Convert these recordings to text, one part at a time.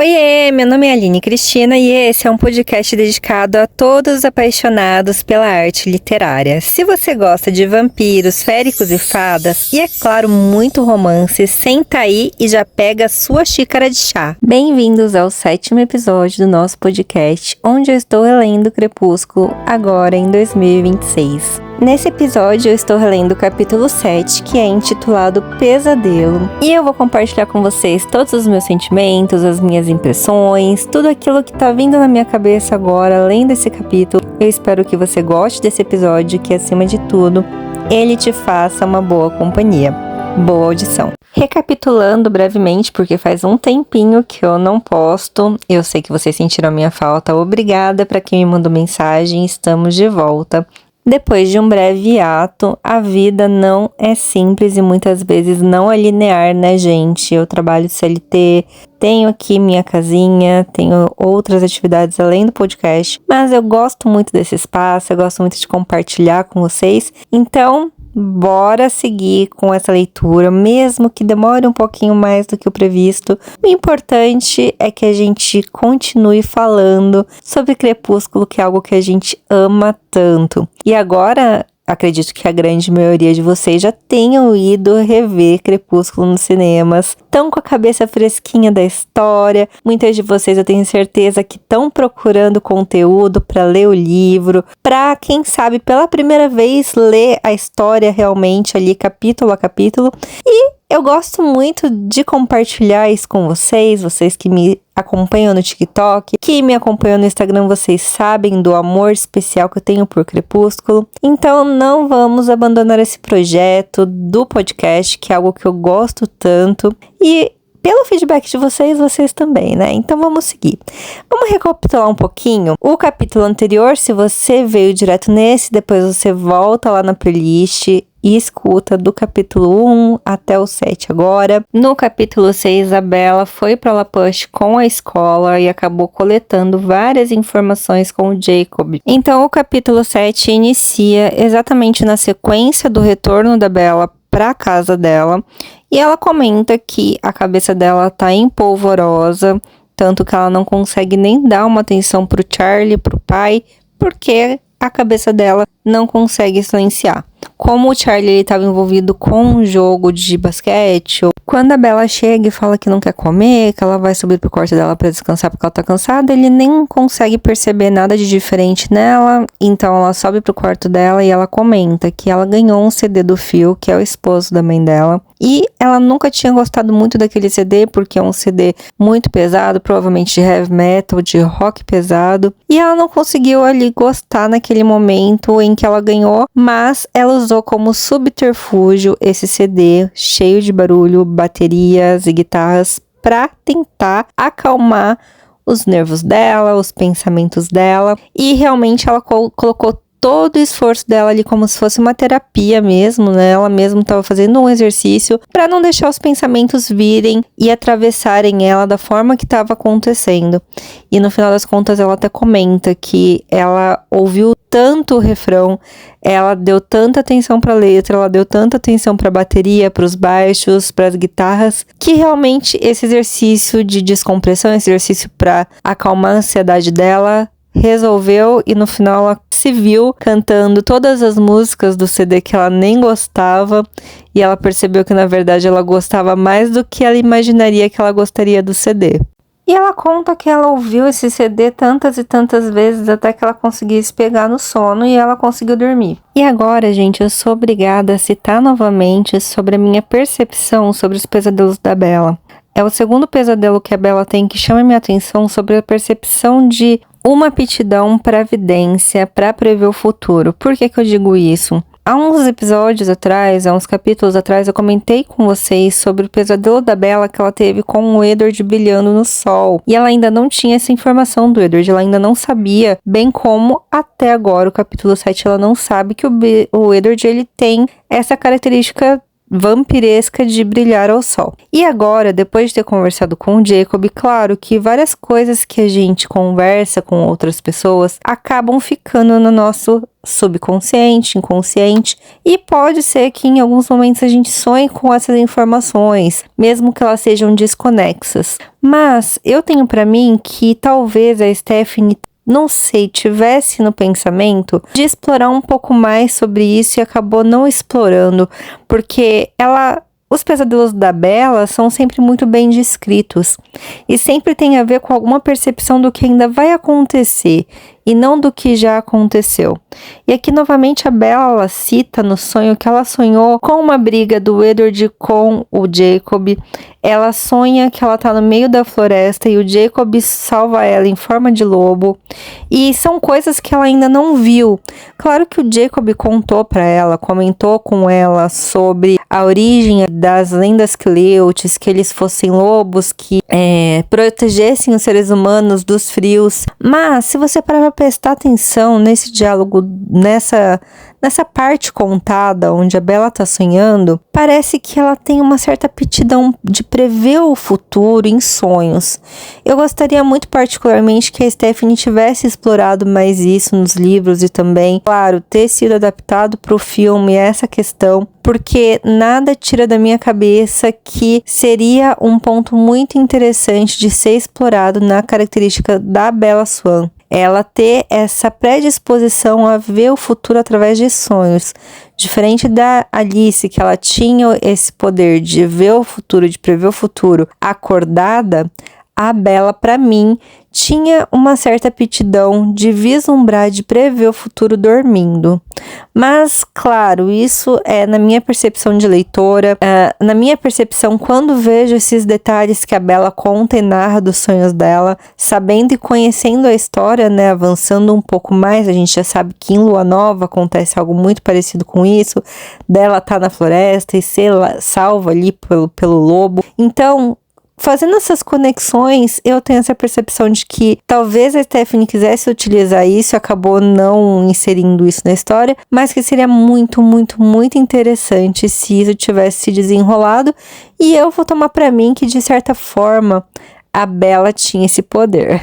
Oiê, meu nome é Aline Cristina e esse é um podcast dedicado a todos os apaixonados pela arte literária. Se você gosta de vampiros, féricos e fadas, e é claro, muito romance, senta aí e já pega a sua xícara de chá. Bem-vindos ao 7º episódio do nosso podcast, onde eu estou relendo Crepúsculo agora em 2026. Nesse episódio eu estou relendo o capítulo 7, que é intitulado Pesadelo, e eu vou compartilhar com vocês todos os meus sentimentos, as minhas impressões, tudo aquilo que tá vindo na minha cabeça agora, além desse capítulo. Eu espero que você goste desse episódio, que acima de tudo, ele te faça uma boa companhia. Boa audição. Recapitulando brevemente, porque faz um tempinho que eu não posto, eu sei que vocês sentiram a minha falta, obrigada para quem me mandou mensagem, estamos de volta. Depois de um breve hiato, a vida não é simples e muitas vezes não é linear, né, gente? Eu trabalho CLT, tenho aqui minha casinha, tenho outras atividades além do podcast, mas eu gosto muito desse espaço, eu gosto muito de compartilhar com vocês, então bora seguir com essa leitura, mesmo que demore um pouquinho mais do que o previsto. O importante é que a gente continue falando sobre Crepúsculo, que é algo que a gente ama tanto. E agora, acredito que a grande maioria de vocês já tenham ido rever Crepúsculo nos cinemas, estão com a cabeça fresquinha da história. Muitas de vocês eu tenho certeza que estão procurando conteúdo para ler o livro, para quem sabe pela primeira vez ler a história realmente ali capítulo a capítulo. E eu gosto muito de compartilhar isso com vocês que me acompanham no TikTok, que me acompanham no Instagram, vocês sabem do amor especial que eu tenho por Crepúsculo. Então não vamos abandonar esse projeto do podcast, que é algo que eu gosto tanto. E pelo feedback de vocês também, né? Então vamos seguir. Vamos recapitular um pouquinho o capítulo anterior. Se você veio direto nesse, depois você volta lá na playlist e escuta do capítulo 1 até o 7 agora. No capítulo 6, a Bella foi para La Push com a escola e acabou coletando várias informações com o Jacob. Então o capítulo 7 inicia exatamente na sequência do retorno da Bella para a casa dela, e ela comenta que a cabeça dela tá empolvorosa, tanto que ela não consegue nem dar uma atenção pro Charlie, pro pai, porque a cabeça dela não consegue silenciar. Como o Charlie estava envolvido com um jogo de basquete, quando a Bella chega e fala que não quer comer, que ela vai subir pro quarto dela para descansar porque ela tá cansada, ele nem consegue perceber nada de diferente nela, então ela sobe pro quarto dela e ela comenta que ela ganhou um CD do Phil, que é o esposo da mãe dela, e ela nunca tinha gostado muito daquele CD, porque é um CD muito pesado, provavelmente de heavy metal, de rock pesado, e ela não conseguiu ali gostar naquele momento em que ela ganhou, mas ela usou como subterfúgio esse CD cheio de barulho, baterias e guitarras para tentar acalmar os nervos dela, os pensamentos dela, e realmente ela colocou todo o esforço dela ali como se fosse uma terapia mesmo, né? Ela mesma estava fazendo um exercício para não deixar os pensamentos virem e atravessarem ela da forma que estava acontecendo. E no final das contas ela até comenta que ela ouviu tanto o refrão, ela deu tanta atenção para a letra, ela deu tanta atenção para a bateria, para os baixos, para as guitarras, que realmente esse exercício de descompressão, esse exercício para acalmar a ansiedade dela, resolveu, e no final ela se viu cantando todas as músicas do CD que ela nem gostava, e ela percebeu que na verdade ela gostava mais do que ela imaginaria que ela gostaria do CD. E ela conta que ela ouviu esse CD tantas e tantas vezes até que ela conseguisse pegar no sono e ela conseguiu dormir. E agora, gente, eu sou obrigada a citar novamente sobre a minha percepção sobre os pesadelos da Bella. É o segundo pesadelo que a Bella tem que chama minha atenção sobre a percepção de uma aptidão para vidência, para prever o futuro. Por que eu digo isso? Há uns episódios atrás, há uns capítulos atrás, eu comentei com vocês sobre o pesadelo da Bella que ela teve com o Edward brilhando no sol. E ela ainda não tinha essa informação do Edward, ela ainda não sabia, bem como até agora, o capítulo 7, ela não sabe que o Edward ele tem essa característica vampiresca de brilhar ao sol. E agora, depois de ter conversado com o Jacob, claro que várias coisas que a gente conversa com outras pessoas acabam ficando no nosso subconsciente, inconsciente, e pode ser que em alguns momentos a gente sonhe com essas informações, mesmo que elas sejam desconexas. Mas eu tenho para mim que talvez a Stephanie, não sei, tivesse no pensamento de explorar um pouco mais sobre isso e acabou não explorando, porque os pesadelos da Bella são sempre muito bem descritos e sempre tem a ver com alguma percepção do que ainda vai acontecer e não do que já aconteceu. E aqui novamente a Bella cita no sonho que ela sonhou com uma briga do Edward com o Jacob. Ela sonha que ela tá no meio da floresta e o Jacob salva ela em forma de lobo. E são coisas que ela ainda não viu. Claro que o Jacob contou pra ela, comentou com ela sobre a origem das lendas Cleutes, que eles fossem lobos que protegessem os seres humanos dos frios. Mas se você parar pra prestar atenção nesse diálogo, nessa parte contada onde a Bella tá sonhando, parece que ela tem uma certa aptidão de prever o futuro em sonhos. Eu gostaria muito particularmente que a Stephanie tivesse explorado mais isso nos livros e também, claro, ter sido adaptado para o filme essa questão, porque nada tira da minha cabeça que seria um ponto muito interessante de ser explorado na característica da Bella Swan. Ela ter essa predisposição a ver o futuro através de sonhos. Diferente da Alice, que ela tinha esse poder de ver o futuro, de prever o futuro acordada, a Bella, para mim, tinha uma certa aptidão de vislumbrar, de prever o futuro dormindo. Mas, claro, isso é na minha percepção de leitora, na minha percepção quando vejo esses detalhes que a Bella conta e narra dos sonhos dela, sabendo e conhecendo a história, né, avançando um pouco mais, a gente já sabe que em Lua Nova acontece algo muito parecido com isso, dela tá na floresta e ser salva ali pelo lobo. Então, fazendo essas conexões, eu tenho essa percepção de que talvez a Stephanie quisesse utilizar isso e acabou não inserindo isso na história, mas que seria muito, muito, muito interessante se isso tivesse se desenrolado, e eu vou tomar pra mim que, de certa forma, a Bella tinha esse poder.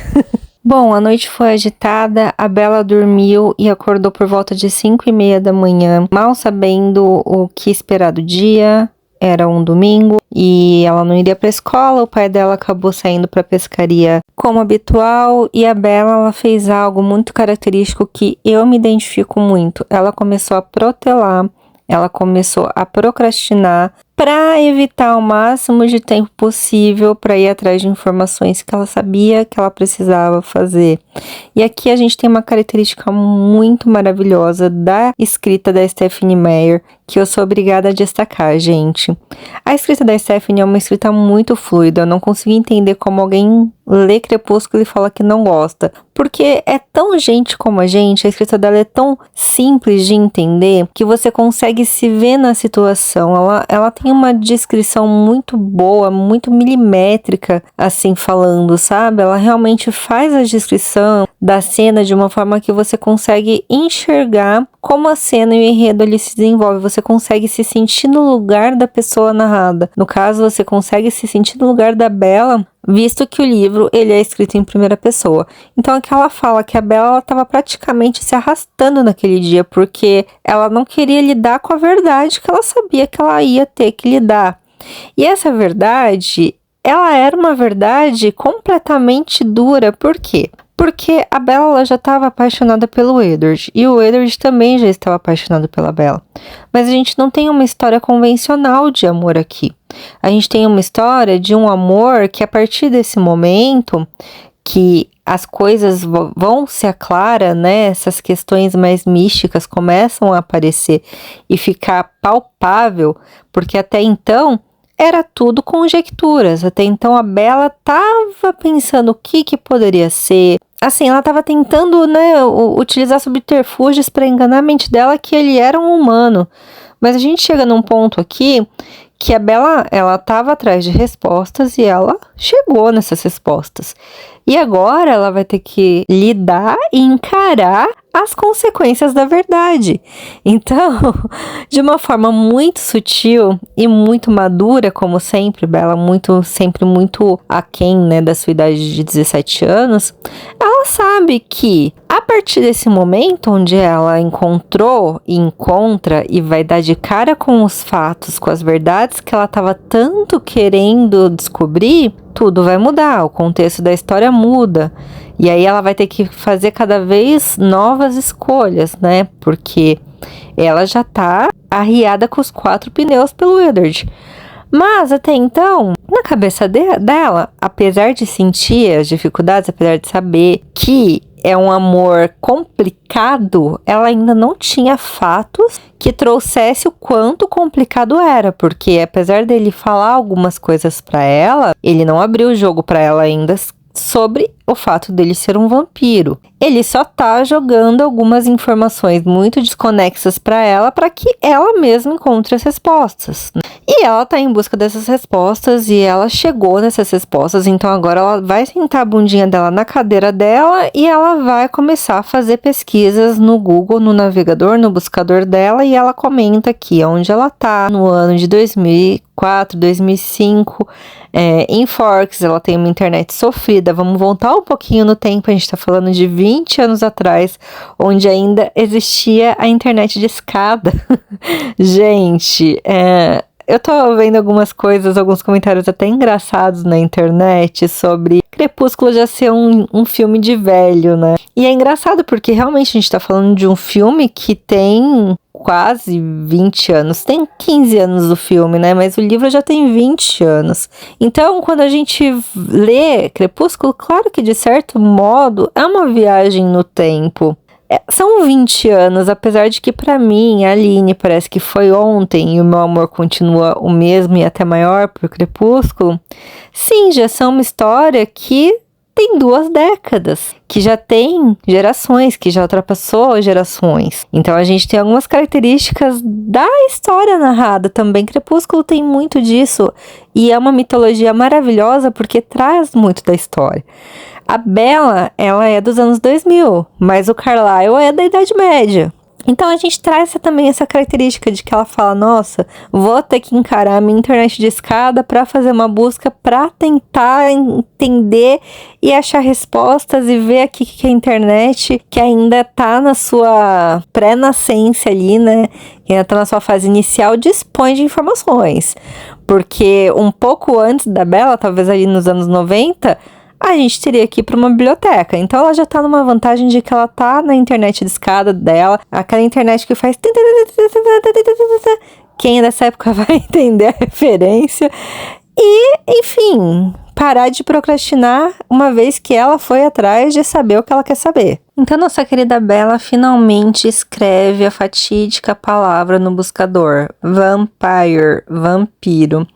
Bom, a noite foi agitada, a Bella dormiu e acordou por volta de 5:30 da manhã, mal sabendo o que esperar do dia. Era um domingo e ela não iria para a escola, o pai dela acabou saindo para a pescaria como habitual, e a Bella, ela fez algo muito característico que eu me identifico muito. Ela começou a protelar, ela começou a procrastinar para evitar o máximo de tempo possível para ir atrás de informações que ela sabia que ela precisava fazer. E aqui a gente tem uma característica muito maravilhosa da escrita da Stephanie Meyer, que eu sou obrigada a destacar, gente. A escrita da Stephanie é uma escrita muito fluida, eu não consigo entender como alguém lê Crepúsculo e fala que não gosta, porque é tão gente como a gente, a escrita dela é tão simples de entender, que você consegue se ver na situação. Ela tem uma descrição muito boa, muito milimétrica, assim falando, sabe? Ela realmente faz a descrição da cena de uma forma que você consegue enxergar como a cena e o enredo ali se desenvolve. Você consegue se sentir no lugar da pessoa narrada. No caso, você consegue se sentir no lugar da Bella, visto que o livro ele é escrito em primeira pessoa. Então aqui ela fala que a Bella estava praticamente se arrastando naquele dia, porque ela não queria lidar com a verdade que ela sabia que ela ia ter que lidar. E essa verdade, ela era uma verdade completamente dura. Por quê? Porque a Bella já estava apaixonada pelo Edward, e o Edward também já estava apaixonado pela Bella. Mas a gente não tem uma história convencional de amor aqui. A gente tem uma história de um amor que, a partir desse momento que as coisas vão se aclarar, né? Essas questões mais místicas começam a aparecer e ficar palpável, porque até então era tudo conjecturas. Até então a Bella estava pensando o que poderia ser. Assim, ela estava tentando, né, utilizar subterfúgios para enganar a mente dela que ele era um humano. Mas a gente chega num ponto aqui que a Bella, ela estava atrás de respostas e ela chegou nessas respostas. E agora ela vai ter que lidar e encarar as consequências da verdade. Então, de uma forma muito sutil e muito madura, como sempre, Bella sempre muito aquém, né, da sua idade de 17 anos, ela sabe que a partir desse momento onde ela encontrou e encontra e vai dar de cara com os fatos, com as verdades que ela estava tanto querendo descobrir, tudo vai mudar, o contexto da história muda. E aí ela vai ter que fazer cada vez novas escolhas, né? Porque ela já tá arriada com os 4 pneus pelo Eddard. Mas até então, na cabeça dela, apesar de sentir as dificuldades, apesar de saber que é um amor complicado, ela ainda não tinha fatos que trouxesse o quanto complicado era, porque apesar dele falar algumas coisas pra ela, ele não abriu o jogo pra ela ainda sobre o fato dele ser um vampiro. Ele só tá jogando algumas informações muito desconexas para ela, para que ela mesma encontre as respostas. E ela tá em busca dessas respostas e ela chegou nessas respostas, então agora ela vai sentar a bundinha dela na cadeira dela e ela vai começar a fazer pesquisas no Google, no navegador, no buscador dela, e ela comenta aqui onde ela tá no ano de 2004, 2005, em Forks. Ela tem uma internet sofrida. Vamos voltar um pouquinho no tempo, a gente tá falando de 20 anos atrás, onde ainda existia a internet de escada. Gente, eu tô vendo algumas coisas, alguns comentários até engraçados na internet sobre Crepúsculo já ser um filme de velho, né? E é engraçado porque realmente a gente tá falando de um filme que tem quase 20 anos, tem 15 anos do filme, né? Mas o livro já tem 20 anos. Então, quando a gente lê Crepúsculo, claro que de certo modo é uma viagem no tempo. São 20 anos, apesar de que pra mim, a Aline, parece que foi ontem e o meu amor continua o mesmo e até maior por Crepúsculo. Sim, já são uma história que tem 2 décadas, que já tem gerações, que já ultrapassou gerações. Então a gente tem algumas características da história narrada também. Crepúsculo tem muito disso e é uma mitologia maravilhosa porque traz muito da história. A Bella, ela é dos anos 2000, mas o Carlisle é da Idade Média. Então a gente traz também essa característica de que ela fala, nossa, vou ter que encarar a minha internet de escada para fazer uma busca, para tentar entender e achar respostas e ver aqui que a internet, que ainda tá na sua pré-nascência ali, né, que ainda tá na sua fase inicial, dispõe de informações. Porque um pouco antes da Bella, talvez ali nos anos 90, a gente teria que ir para uma biblioteca. Então ela já tá numa vantagem de que ela tá na internet de escada dela, aquela internet que faz... Quem é dessa época vai entender a referência. E, enfim, parar de procrastinar, uma vez que ela foi atrás de saber o que ela quer saber. Então nossa querida Bella finalmente escreve a fatídica palavra no buscador. Vampire, vampiro.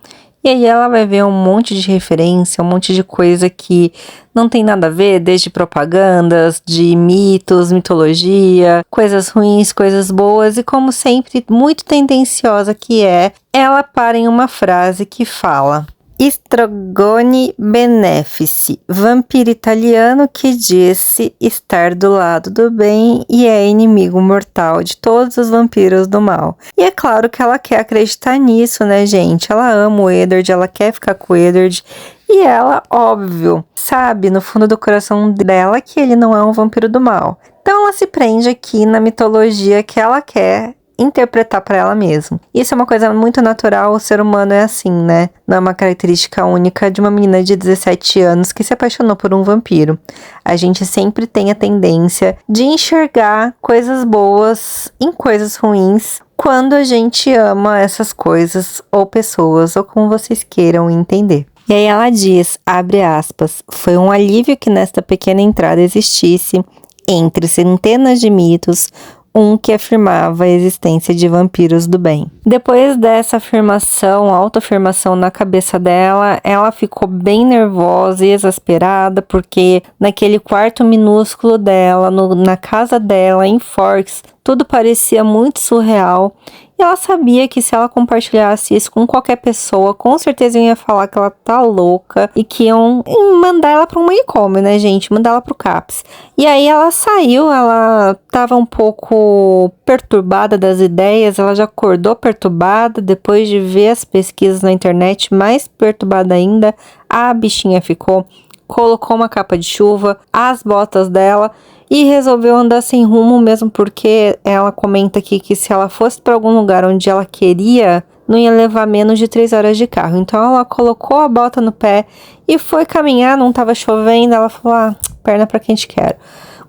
E aí ela vai ver um monte de referência, um monte de coisa que não tem nada a ver, desde propagandas, de mitos, mitologia, coisas ruins, coisas boas, e como sempre, muito tendenciosa que é, ela para em uma frase que fala: Strogone Benefice, vampiro italiano que disse estar do lado do bem e é inimigo mortal de todos os vampiros do mal. E é claro que ela quer acreditar nisso, né, gente? Ela ama o Eddard, ela quer ficar com o Eddard. E ela, óbvio, sabe no fundo do coração dela que ele não é um vampiro do mal. Então ela se prende aqui na mitologia que ela quer interpretar para ela mesma. Isso é uma coisa muito natural, o ser humano é assim, né? Não é uma característica única de uma menina de 17 anos que se apaixonou por um vampiro. A gente sempre tem a tendência de enxergar coisas boas em coisas ruins quando a gente ama essas coisas ou pessoas, ou como vocês queiram entender. E aí ela diz, abre aspas, foi um alívio que nesta pequena entrada existisse, entre centenas de mitos, um que afirmava a existência de vampiros do bem. Depois dessa afirmação, autoafirmação na cabeça dela, ela ficou bem nervosa e exasperada, porque naquele quarto minúsculo dela, na casa dela, em Forks, tudo parecia muito surreal. E ela sabia que se ela compartilhasse isso com qualquer pessoa, com certeza ia falar que ela tá louca e que iam mandar ela para um manicômio, né, gente? Mandar ela pro CAPS. E aí ela saiu, ela tava um pouco perturbada das ideias, ela já acordou perturbada, depois de ver as pesquisas na internet, mais perturbada ainda, a bichinha ficou, colocou uma capa de chuva, as botas dela e resolveu andar sem rumo mesmo, porque ela comenta aqui que se ela fosse para algum lugar onde ela queria, não ia levar menos de 3 horas de carro. Então ela colocou a bota no pé e foi caminhar, não tava chovendo, ela falou, perna para quem te quero.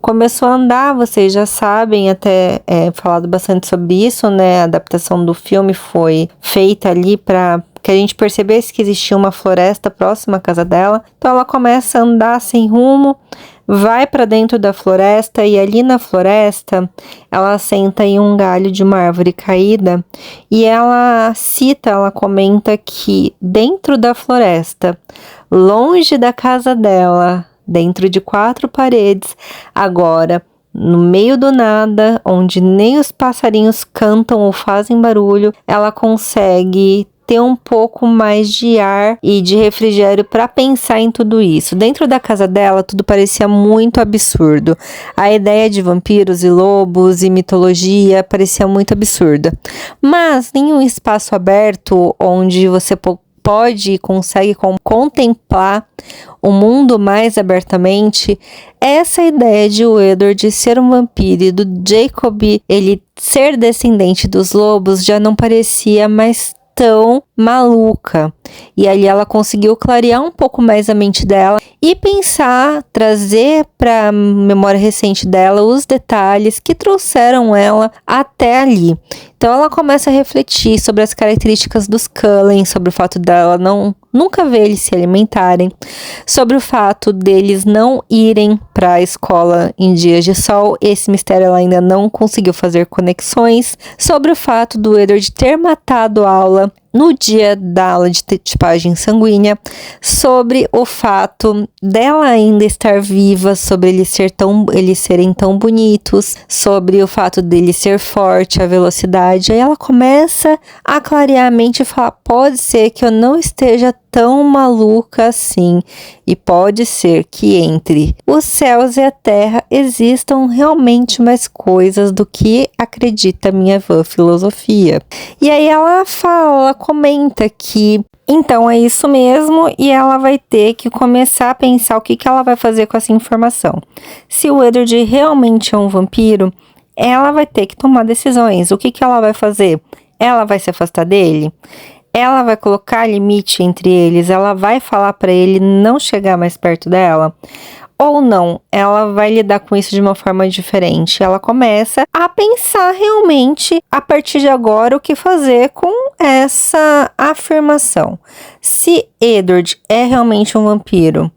Começou a andar, vocês já sabem, até falado bastante sobre isso, né? A adaptação do filme foi feita ali para que a gente percebesse que existia uma floresta próxima à casa dela. Então ela começa a andar sem rumo, vai para dentro da floresta e ali na floresta ela senta em um galho de uma árvore caída e ela comenta que dentro da floresta, longe da casa dela, dentro de 4 paredes, agora no meio do nada, onde nem os passarinhos cantam ou fazem barulho, ela consegue ter um pouco mais de ar e de refrigério para pensar em tudo isso. Dentro da casa dela, tudo parecia muito absurdo. A ideia de vampiros e lobos e mitologia parecia muito absurda. Mas em um espaço aberto, onde você pode e consegue contemplar o mundo mais abertamente, essa ideia de o Edward ser um vampiro e do Jacob ele ser descendente dos lobos já não parecia mais tão maluca. E ali ela conseguiu clarear um pouco mais a mente dela e pensar, trazer para a memória recente dela os detalhes que trouxeram ela até ali. Então ela começa a refletir sobre as características dos Cullen, sobre o fato dela nunca ver eles se alimentarem, sobre o fato deles não irem para a escola em dias de sol, esse mistério ela ainda não conseguiu fazer conexões, sobre o fato do Edward ter matado a aula no dia da aula de tipagem sanguínea, sobre o fato dela ainda estar viva, sobre eles serem tão bonitos, sobre o fato dele ser forte, a velocidade. Aí ela começa a clarear a mente e falar, pode ser que eu não esteja tão maluca assim, e pode ser que entre os céus e a terra existam realmente mais coisas do que acredita a minha vã filosofia. E aí ela comenta que então é isso mesmo, e ela vai ter que começar a pensar o que ela vai fazer com essa informação. Se o Edward realmente é um vampiro, ela vai ter que tomar decisões. O que ela vai fazer? Ela vai se afastar dele? Ela vai colocar limite entre eles? Ela vai falar para ele não chegar mais perto dela? Ou não, ela vai lidar com isso de uma forma diferente. Ela começa a pensar realmente, a partir de agora, o que fazer com essa afirmação. Se Edward é realmente um vampiro,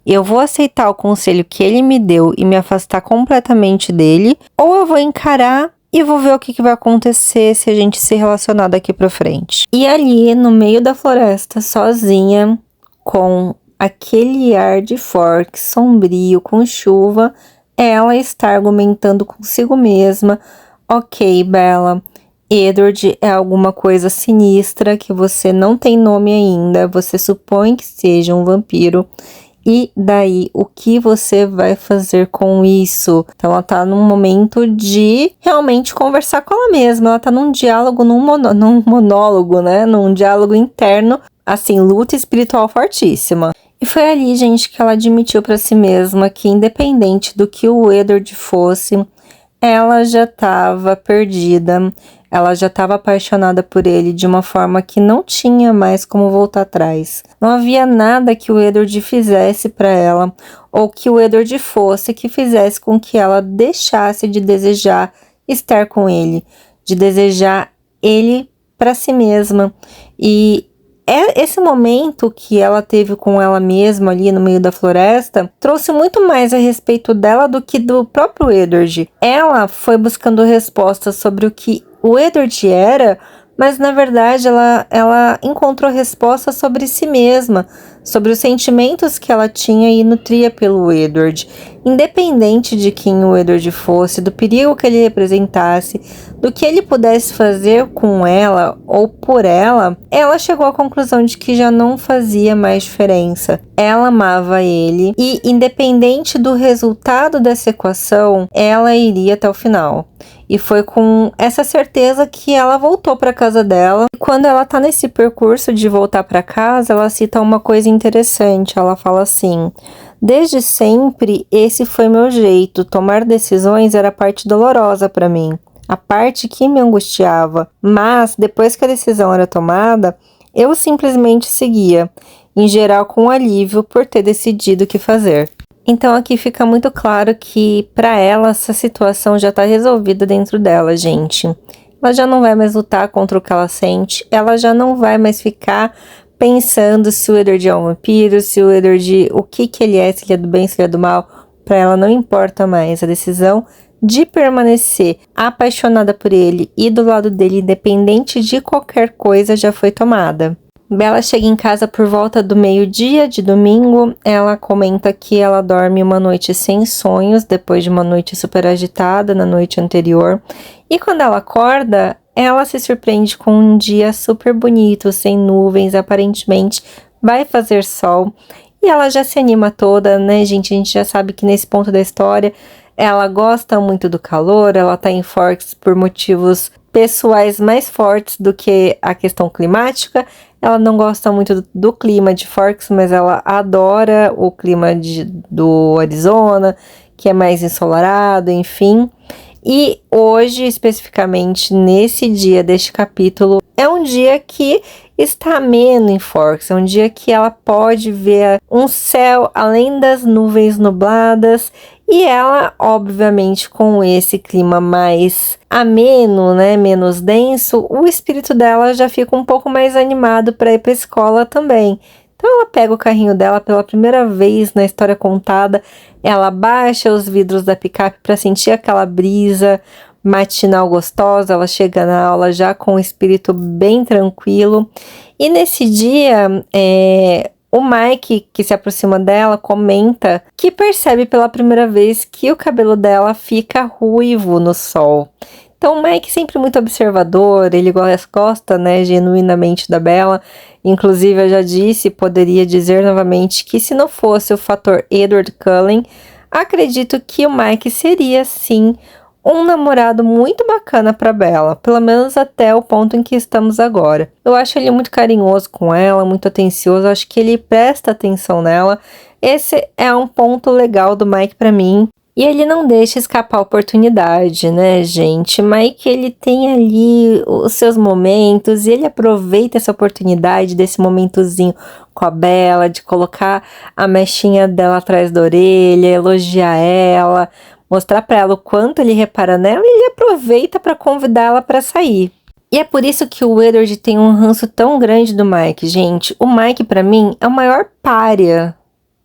eu vou aceitar o conselho que ele me deu e me afastar completamente dele, ou eu vou encarar e vou ver o que vai acontecer se a gente se relacionar daqui pra frente. E ali, no meio da floresta, sozinha, com aquele ar de fork, sombrio, com chuva, ela está argumentando consigo mesma. Ok, Bella, Edward é alguma coisa sinistra que você não tem nome ainda, você supõe que seja um vampiro. E daí, o que você vai fazer com isso? Então, ela tá num momento de realmente conversar com ela mesma. Ela tá num diálogo, num monólogo, né? Num diálogo interno, assim, luta espiritual fortíssima. E foi ali, gente, que ela admitiu pra si mesma que, independente do que o Edward fosse, ela já estava perdida, ela já estava apaixonada por ele de uma forma que não tinha mais como voltar atrás. Não havia nada que o Edward fizesse para ela, ou que o Edward fosse que fizesse com que ela deixasse de desejar estar com ele, de desejar ele para si mesma. E esse momento que ela teve com ela mesma ali no meio da floresta trouxe muito mais a respeito dela do que do próprio Edward. Ela foi buscando respostas sobre o que o Edward era, mas na verdade ela encontrou respostas sobre si mesma, sobre os sentimentos que ela tinha e nutria pelo Edward. Independente de quem o Edward fosse, do perigo que ele representasse, do que ele pudesse fazer com ela ou por ela, ela chegou à conclusão de que já não fazia mais diferença. Ela amava ele e, independente do resultado dessa equação, ela iria até o final. E foi com essa certeza que ela voltou para casa dela. E quando ela tá nesse percurso de voltar para casa, ela cita uma coisa interessante. Ela fala assim: desde sempre, esse foi meu jeito. Tomar decisões era a parte dolorosa para mim, a parte que me angustiava. Mas, depois que a decisão era tomada, eu simplesmente seguia, em geral com alívio por ter decidido o que fazer. Então aqui fica muito claro que para ela essa situação já está resolvida dentro dela, gente. Ela já não vai mais lutar contra o que ela sente, ela já não vai mais ficar pensando se o Edward é um vampiro, se o Edward, o que ele é, se ele é do bem, se ele é do mal. Para ela não importa mais, a decisão de permanecer apaixonada por ele e do lado dele, independente de qualquer coisa, já foi tomada. Bella chega em casa por volta do meio-dia de domingo. Ela comenta que ela dorme uma noite sem sonhos, depois de uma noite super agitada na noite anterior. E quando ela acorda, ela se surpreende com um dia super bonito, sem nuvens, aparentemente vai fazer sol. E ela já se anima toda, né, gente? A gente já sabe que nesse ponto da história, ela gosta muito do calor, ela tá em Forks por motivos pessoais mais fortes do que a questão climática. Ela não gosta muito do clima de Forks, mas ela adora o clima do Arizona, que é mais ensolarado, enfim. E hoje, especificamente nesse dia deste capítulo, é um dia que está ameno em Forks, é um dia que ela pode ver um céu além das nuvens nubladas. E ela, obviamente, com esse clima mais ameno, né, menos denso, o espírito dela já fica um pouco mais animado para ir para a escola também. Então ela pega o carrinho dela pela primeira vez na história contada, ela baixa os vidros da picape para sentir aquela brisa matinal gostosa, ela chega na aula já com o espírito bem tranquilo. E nesse dia, o Mike, que se aproxima dela, comenta que percebe pela primeira vez que o cabelo dela fica ruivo no sol. Então o Mike sempre muito observador, ele gosta, né, genuinamente da Bella. Inclusive eu já disse, poderia dizer novamente que se não fosse o fator Edward Cullen, acredito que o Mike seria sim um namorado muito bacana para Bella, pelo menos até o ponto em que estamos agora. Eu acho ele muito carinhoso com ela, muito atencioso, acho que ele presta atenção nela. Esse é um ponto legal do Mike para mim. E ele não deixa escapar a oportunidade, né, gente? Mike, ele tem ali os seus momentos e ele aproveita essa oportunidade desse momentozinho com a Bella, de colocar a mechinha dela atrás da orelha, elogiar ela, mostrar pra ela o quanto ele repara nela e ele aproveita para convidar ela para sair. E é por isso que o Edward tem um ranço tão grande do Mike, gente. O Mike, para mim, é o maior pária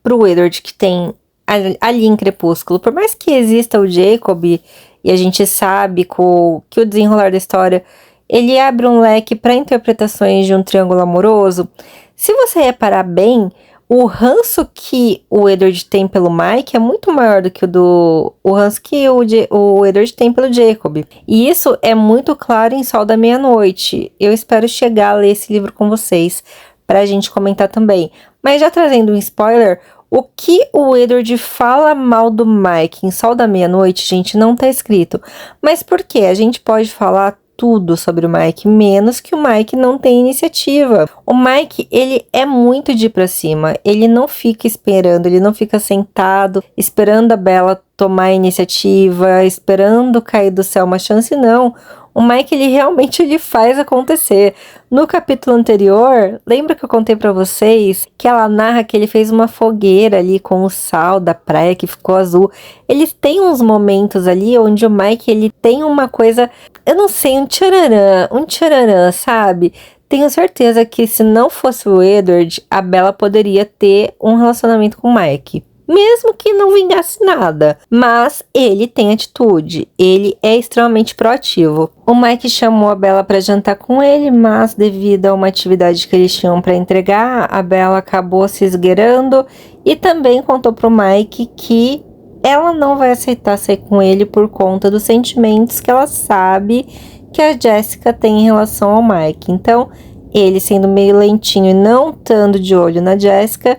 pro Edward que tem ali em Crepúsculo. Por mais que exista o Jacob, e a gente sabe que o desenrolar da história, ele abre um leque para interpretações de um triângulo amoroso. Se você reparar bem, o ranço que o Edward tem pelo Mike é muito maior do que o ranço que o Edward tem pelo Jacob. E isso é muito claro em Sol da Meia-Noite. Eu espero chegar a ler esse livro com vocês, pra gente comentar também. Mas já trazendo um spoiler, o que o Edward fala mal do Mike em Sol da Meia-Noite, gente, não tá escrito. Mas por quê? A gente pode falar tudo sobre o Mike, menos que o Mike não tem iniciativa. O Mike, ele é muito de ir pra cima, ele não fica esperando, ele não fica sentado, esperando a Bella tomar a iniciativa, esperando cair do céu uma chance, não. O Mike, ele faz acontecer. No capítulo anterior, lembra que eu contei pra vocês que ela narra que ele fez uma fogueira ali com o sal da praia que ficou azul. Eles têm uns momentos ali onde o Mike, ele tem uma coisa, eu não sei, um tchararã, sabe? Tenho certeza que se não fosse o Edward, a Bella poderia ter um relacionamento com o Mike. mesmo que não vingasse nada. Mas ele tem atitude, ele é extremamente proativo. O Mike chamou a Bella para jantar com ele, mas devido a uma atividade que eles tinham para entregar, a Bella acabou se esgueirando e também contou pro Mike que ela não vai aceitar sair com ele por conta dos sentimentos que ela sabe que a Jessica tem em relação ao Mike. Então, ele sendo meio lentinho e não estando de olho na Jessica,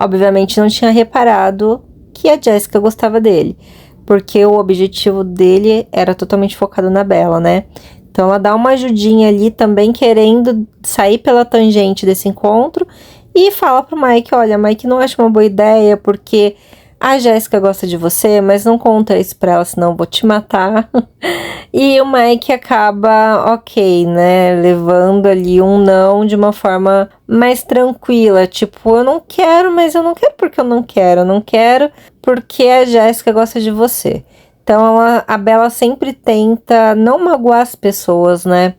obviamente não tinha reparado que a Jessica gostava dele, porque o objetivo dele era totalmente focado na Bella, né? Então ela dá uma ajudinha ali também, querendo sair pela tangente desse encontro, e fala pro Mike, olha, Mike, não acho uma boa ideia, porque a Jessica gosta de você, mas não conta isso pra ela, senão eu vou te matar. E o Mike acaba, ok, né, levando ali um não de uma forma mais tranquila, tipo, eu não quero, mas eu não quero porque eu não quero porque a Jessica gosta de você. Então a Bella sempre tenta não magoar as pessoas, né,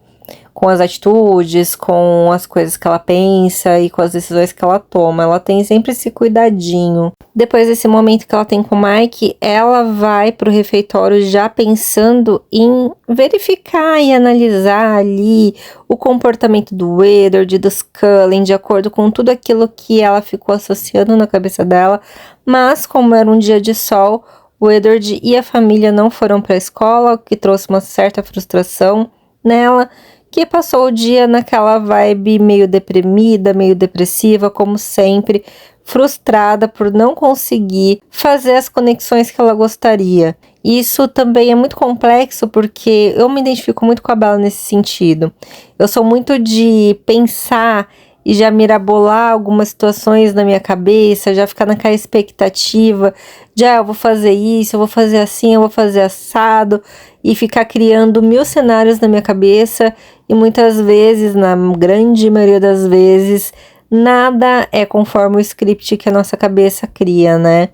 com as atitudes, com as coisas que ela pensa e com as decisões que ela toma. Ela tem sempre esse cuidadinho. Depois desse momento que ela tem com o Mike, ela vai pro refeitório já pensando em verificar e analisar ali o comportamento do Edward, dos Cullen, de acordo com tudo aquilo que ela ficou associando na cabeça dela. Mas, como era um dia de sol, o Edward e a família não foram para a escola, o que trouxe uma certa frustração nela, que passou o dia naquela vibe meio deprimida, meio depressiva, como sempre, frustrada por não conseguir fazer as conexões que ela gostaria. Isso também é muito complexo porque eu me identifico muito com a Bella nesse sentido. Eu sou muito de pensar e já mirabolar algumas situações na minha cabeça, já ficar naquela expectativa de, eu vou fazer isso, eu vou fazer assim, eu vou fazer assado, e ficar criando 1000 cenários na minha cabeça, e muitas vezes, na grande maioria das vezes, nada é conforme o script que a nossa cabeça cria, né?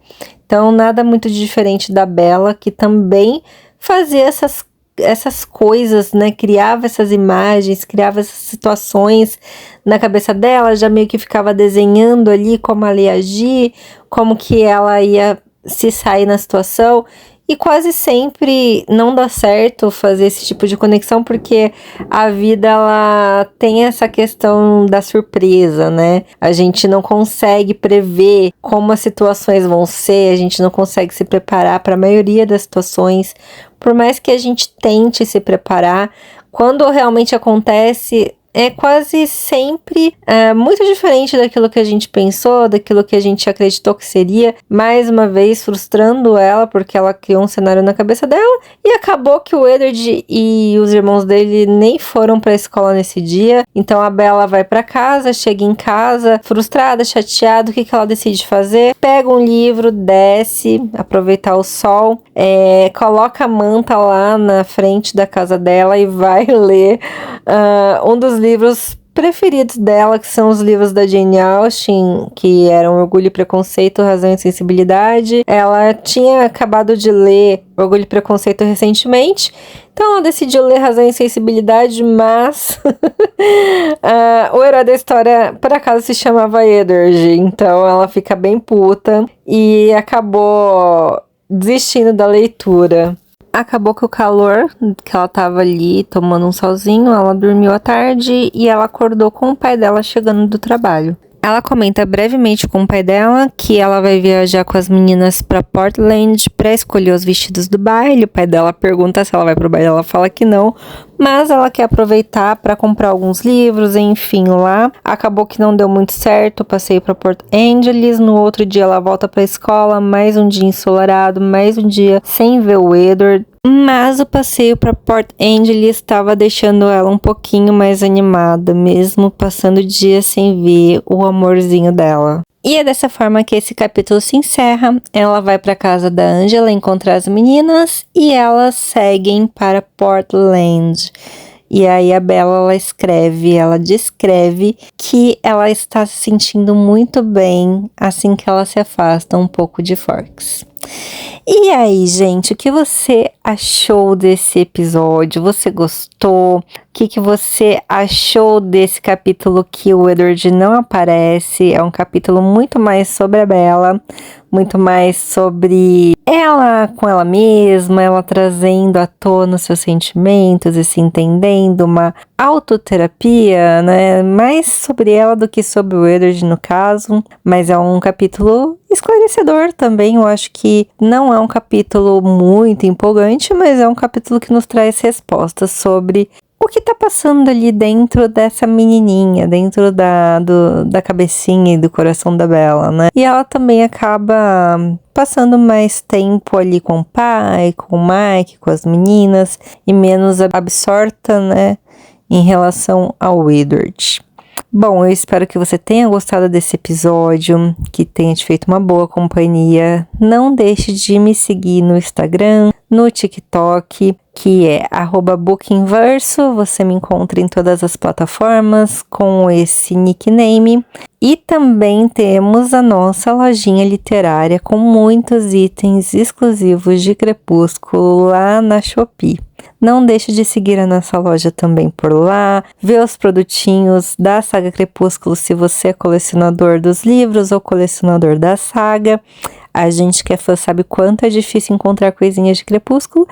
Então, nada muito diferente da Bella, que também fazia essas coisas, né, criava essas imagens, criava essas situações na cabeça dela, já meio que ficava desenhando ali como ela ia agir, como que ela ia se sair na situação, e quase sempre não dá certo fazer esse tipo de conexão, porque a vida, ela tem essa questão da surpresa, né? A gente não consegue prever como as situações vão ser, a gente não consegue se preparar para a maioria das situações. Por mais que a gente tente se preparar, quando realmente acontece, é quase sempre muito diferente daquilo que a gente pensou, daquilo que a gente acreditou que seria, mais uma vez frustrando ela, porque ela criou um cenário na cabeça dela, e acabou que o Edward e os irmãos dele nem foram pra escola nesse dia. Então a Bella vai pra casa, chega em casa, frustrada, chateada, o que ela decide fazer? Pega um livro, desce, aproveitar o sol, coloca a manta lá na frente da casa dela e vai ler um dos livros preferidos dela, que são os livros da Jane Austen, que eram Orgulho e Preconceito, Razão e Sensibilidade. Ela tinha acabado de ler Orgulho e Preconceito recentemente, então ela decidiu ler Razão e Sensibilidade, mas o herói da história, por acaso, se chamava Edward, então ela fica bem puta e acabou desistindo da leitura. Acabou que o calor, que ela tava ali tomando um solzinho, ela dormiu à tarde e ela acordou com o pai dela chegando do trabalho. Ela comenta brevemente com o pai dela que ela vai viajar com as meninas para Portland para escolher os vestidos do baile. O pai dela pergunta se ela vai pro baile, ela fala que não, mas ela quer aproveitar para comprar alguns livros, enfim, lá. Acabou que não deu muito certo o passeio para Port Angeles. No outro dia ela volta para a escola, mais um dia ensolarado, mais um dia sem ver o Edward. Mas o passeio para Port Angeles estava deixando ela um pouquinho mais animada, mesmo passando o dia sem ver o amorzinho dela. E é dessa forma que esse capítulo se encerra. Ela vai para casa da Angela encontrar as meninas e elas seguem para Portland. E aí a Bella, ela descreve que ela está se sentindo muito bem assim que ela se afasta um pouco de Forks. E aí, gente, o que você achou desse episódio? Você gostou? que você achou desse capítulo que o Edward não aparece? É um capítulo muito mais sobre a Bella, muito mais sobre ela com ela mesma, ela trazendo à tona os seus sentimentos e se entendendo, uma autoterapia, né? Mais sobre ela do que sobre o Edward no caso, mas é um capítulo esclarecedor também. Eu acho que não é um capítulo muito empolgante, mas é um capítulo que nos traz respostas sobre o que tá passando ali dentro dessa menininha, dentro da cabecinha e do coração da Bella, né? E ela também acaba passando mais tempo ali com o pai, com o Mike, com as meninas, e menos absorta, né, em relação ao Edward. Bom, eu espero que você tenha gostado desse episódio, que tenha te feito uma boa companhia. Não deixe de me seguir no Instagram, no TikTok, que é @bookinverso. Você me encontra em todas as plataformas com esse nickname. E também temos a nossa lojinha literária com muitos itens exclusivos de Crepúsculo lá na Shopee. Não deixe de seguir a nossa loja também por lá, ver os produtinhos da saga Crepúsculo se você é colecionador dos livros ou colecionador da saga. A gente que é fã sabe quanto é difícil encontrar coisinhas de Crepúsculo.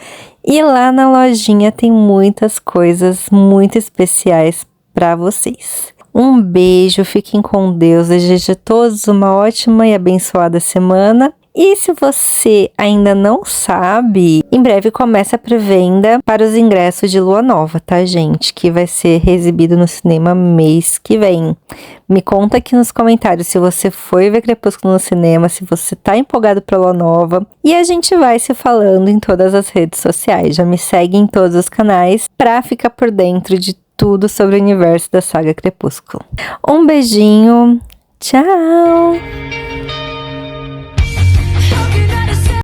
E lá na lojinha tem muitas coisas muito especiais para vocês. Um beijo, fiquem com Deus, desejo a todos uma ótima e abençoada semana. E se você ainda não sabe, em breve começa a pré-venda para os ingressos de Lua Nova, tá, gente? Que vai ser exibido no cinema mês que vem. Me conta aqui nos comentários se você foi ver Crepúsculo no cinema, se você tá empolgado pra Lua Nova. E a gente vai se falando em todas as redes sociais. Já me segue em todos os canais pra ficar por dentro de tudo sobre o universo da saga Crepúsculo. Um beijinho, tchau!